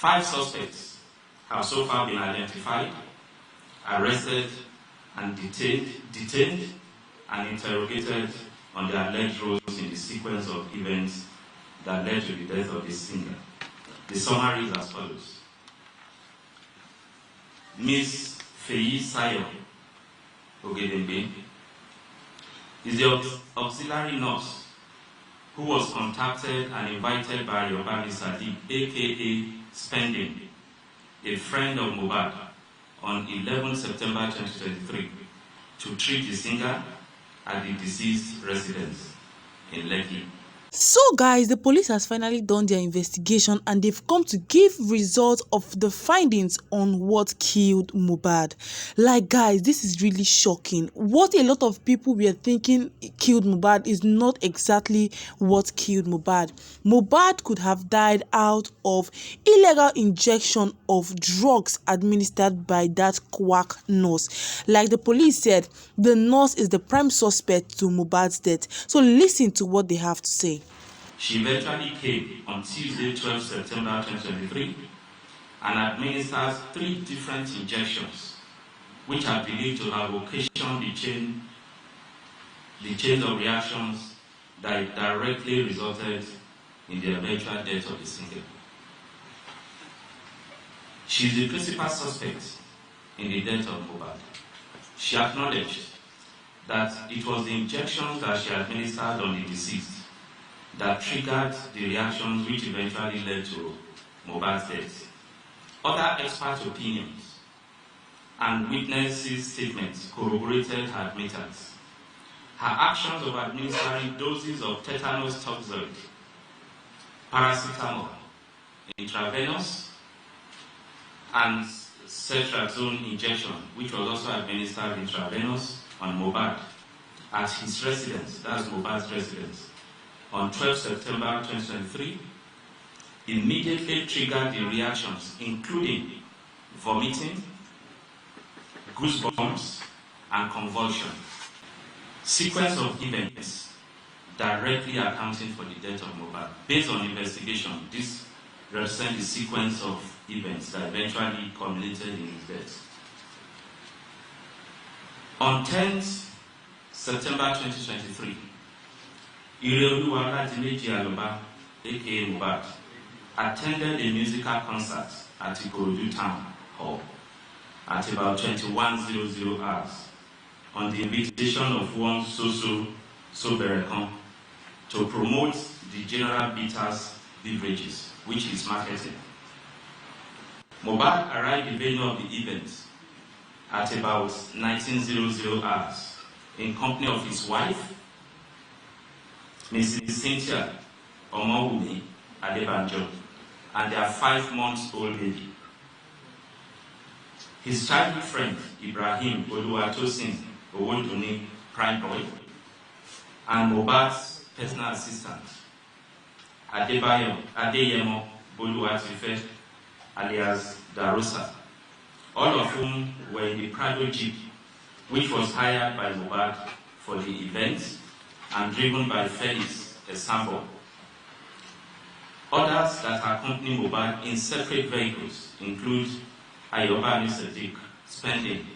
5 suspects have so far been identified, arrested, and detained and interrogated on their alleged roles in the sequence of events that led to the death of the singer. The summary is as follows. Ms. Feyi Sayo Ogedembe is the auxiliary nurse who was contacted and invited by Yobami Sadiq, aka Spending, a friend of Mohbad, on 11 September 2023 to treat the singer at the deceased residence in Lekki. So guys, the police has finally done their investigation and they've come to give results of the findings on what killed Mohbad. Like guys, this is really shocking. What a lot of people were thinking killed Mohbad is not exactly what killed Mohbad. Mohbad could have died out of illegal injection of drugs administered by that quack nurse. Like the police said, the nurse is the prime suspect to Mohbad's death. So listen to what they have to say. She eventually came on Tuesday, 12 September 2023 and administered 3 different injections, which are believed to have occasioned the chain of reactions that directly resulted in the eventual death of the singer. She is the principal suspect in the death of Mohbad. She acknowledged that it was the injections that she administered on the deceased that triggered the reactions which eventually led to Mohbad's death. Other expert opinions and witnesses' statements corroborated her admittance. Her actions of administering doses of tetanus toxoid, paracetamol, intravenous, and cetrazone injection, which was also administered intravenous on Mohbad at his residence, that's Mohbad's residence, on 12 September 2023, immediately triggered the reactions, including vomiting, goosebumps, and convulsion. Sequence of events directly accounting for the death of Mohbad. Based on investigation, this represents the sequence of events that eventually culminated in his death. On 10th September 2023, Ireoluwa Ladimeji Aloba, aka Mohbad, attended a musical concert at Ikorodu Town Hall at about 21:00 hours on the invitation of one Soso Soberekon to promote the General Bitters beverages, which is marketing. Mohbad arrived at the venue of the event at about 19:00 hours in company of his wife, Mrs. Cynthia Omowumi Adebanjo, and their 5-month-old baby. His childhood friend, Ibrahim Oluwatosin Owoduni Prime Boy, and Mohbad's personal assistant, Adeyemo Boluwatife, alias Darosa, all of whom were in the Prado Jeep, which was hired by Mohbad for the event and driven by Felix Esambo. Others that accompany Mohbad in separate vehicles include Ayobami Sadiq, Spending,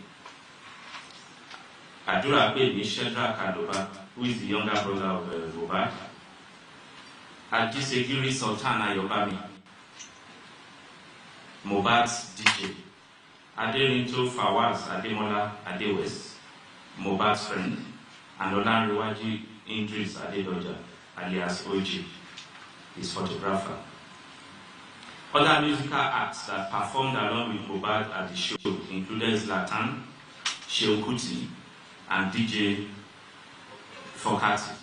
Aduragbemi Shedrack Aloba, who is the younger brother of Mohbad, Adisegiri Sultan Ayobami, Mohbad's DJ, Aderinto Fawaz Ademola Adewes, Mohbad's friend, and Olanrewaju Idris Adedoja, alias OG, his photographer. Other musical acts that performed along with Mohbad at the show included Zlatan, Shehu Kuti, and DJ Fokati.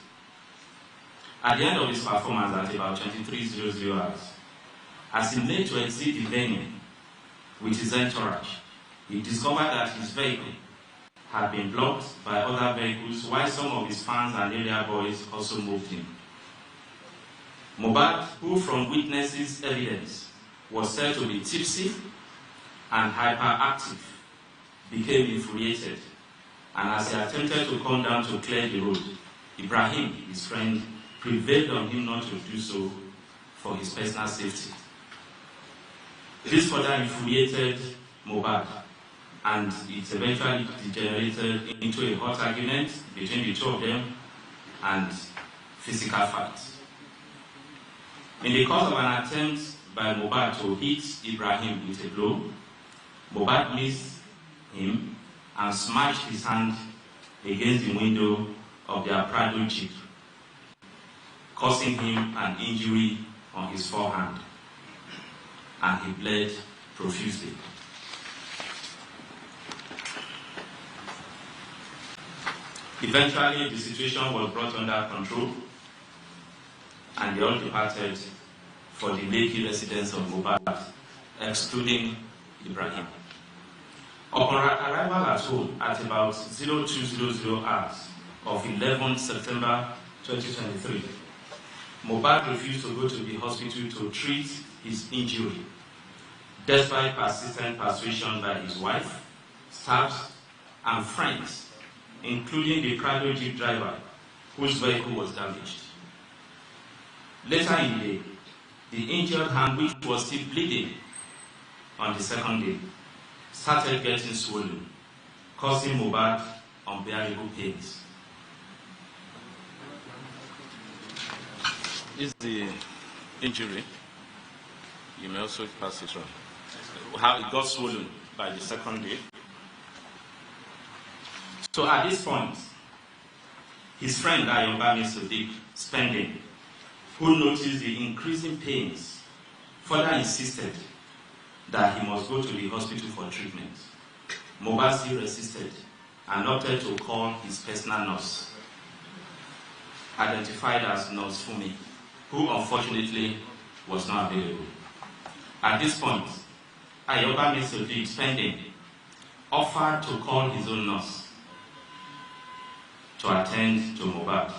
At the end of his performance at about 23:00 hours, as he made to exit the venue with his entourage, he discovered that his vehicle had been blocked by other vehicles, while some of his fans and area boys also moved him. Mohbad, who from witnesses' evidence was said to be tipsy and hyperactive, became infuriated, and as he attempted to come down to clear the road, Ibrahim, his friend, prevailed on him not to do so for his personal safety. This further infuriated Mohbad, and it eventually degenerated into a hot argument between the two of them and physical fight. In the course of an attempt by Mohbad to hit Ibrahim with a blow, Mohbad missed him and smashed his hand against the window of their Prado Jeep, causing him an injury on his forehand, and he bled profusely. Eventually, the situation was brought under control, and they all departed for the Lekki residence of Mohbad, excluding Ibrahim. Upon arrival at home at about 0200 hours of 11 September 2023, Mohbad refused to go to the hospital to treat his injury, despite persistent persuasion by his wife, staff, and friends, including the Prado Jeep driver, whose vehicle was damaged. Later in the day, the injured hand, which was still bleeding on the second day, started getting swollen, causing Mohbad unbearable pains. Is the injury? You may also pass it on. How it got swollen by the second day. So at this point, his friend Ayobami Sadiq Spending, who noticed the increasing pains, further insisted that he must go to the hospital for treatment. Mohbad still resisted and opted to call his personal nurse, identified as Nurse Fumi, who unfortunately was not available. At this point, Ayobami Sadiq Spending offered to call his own nurse to attend to Mohbad.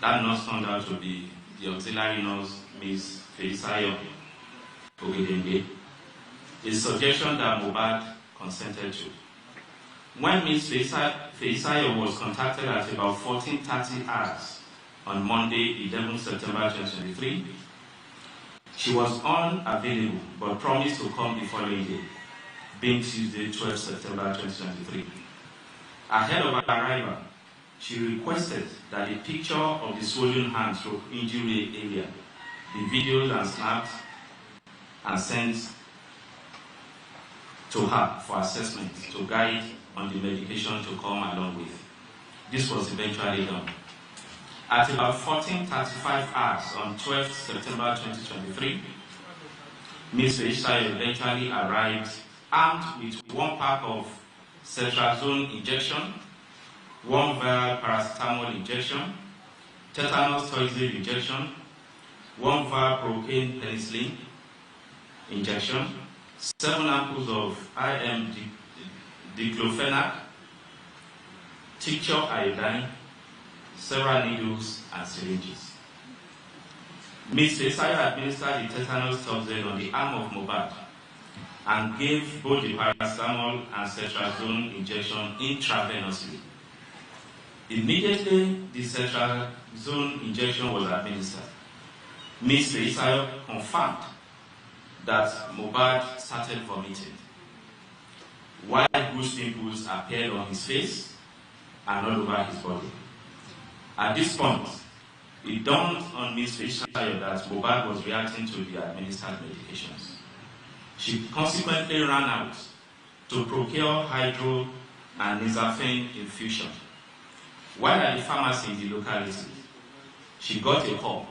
That nurse turned out to be the auxiliary nurse, Ms. Felisayo Ogedenge, a suggestion that Mohbad consented to. When Ms. Felisayo was contacted at about 14:30 hours on Monday, 11 September 2023, she was unavailable but promised to come the following day, being Tuesday, 12 September 2023. Ahead of her arrival, she requested that a picture of the swollen hand stroke injury area be videoed and snapped and sent to her for assessment to guide on the medication to come along with. This was eventually done. At about 14:35 hours on 12 September 2023, Ms. Feisha eventually arrived armed with one pack of cetrazone injection, one vial paracetamol injection, tetanus toxoid injection, one vial procaine penicillin injection, 7 ampoules of IM diclofenac, tincture iodine, several needles and syringes. Ms. Feisaya administered the tetanus toxoid on the arm of Mohbad and gave both the paracetamol and cetrazone injection intravenously. Immediately, the cetrazone injection was administered. Ms. Feisaya confirmed that Mohbad started vomiting, while goose pimples appeared on his face and all over his body. At this point, it dawned on Ms. Feisaya that Mohbad was reacting to the administered medications. She consequently ran out to procure hydro and nizafene infusion. While at the pharmacy in the locality, she got a call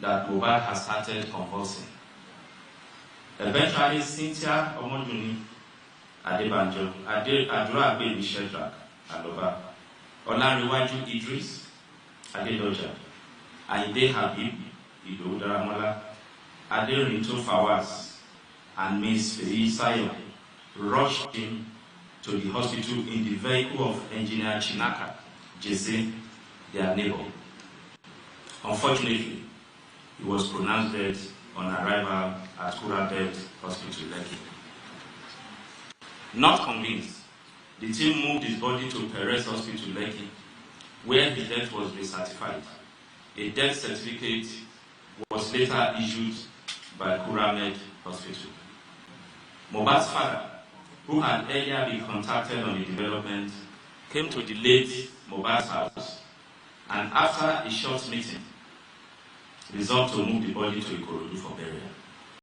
that Mohbad had started convulsing. Eventually, Cynthia Omoduni Adebanjo, Adura Baby Shedrack Aloba, Olanrewaju Idris Adedoja, Aide Habib Ido Daramola, Aderinto Fawaz, and Ms. Feisaya rushed him to the hospital in the vehicle of Engineer Chinaka Jesse, their neighbor. Unfortunately, he was pronounced dead on arrival at Kurabed Hospital, Lekki. Not convinced, the team moved his body to Perez Hospital, Lekki, where his death was recertified. A death certificate was later issued by Kuramed Hospital. Mohbad's father, who had earlier been contacted on the development, came to the late Mohbad's house, and after a short meeting, resolved to move the body to Ikorodu for burial.